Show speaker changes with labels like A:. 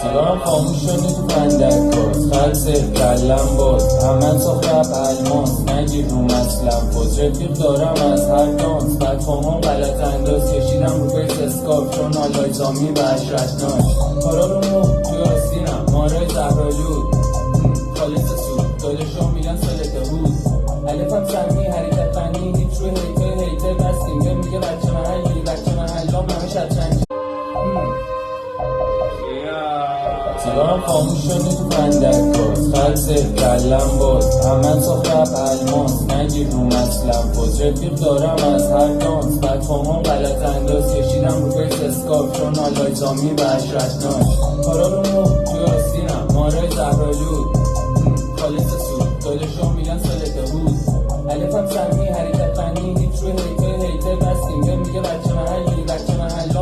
A: سلام خاموش شدی تو فندک باز خلصه کلم باز همه سخرب الماس نگیر روم اصلا باز رفیق دارم از هر دانس بدفامون غلط انداز کشیدم رو فیس اسکاپ چون آلایزامی و عشرتناک کارا رو مو توی آستینم مارای زهرالود خالص سود دادشون میگن سالته بود الفم سمی حرکت فنی هیچ روی هیته بستیم میگه بچه محلام همه شطرنج سلام خاموش شدی تو فندک باز خلصه کلم باز همه سخرب الماس نگیر روم اصلا باز رفیق دارم از هر دانس بدفامون غلط انداز کشیدم رو فیس اسکاپ چون آلایزامی و عشرتناک کارا رو مو توی آستینم مارای زهرالود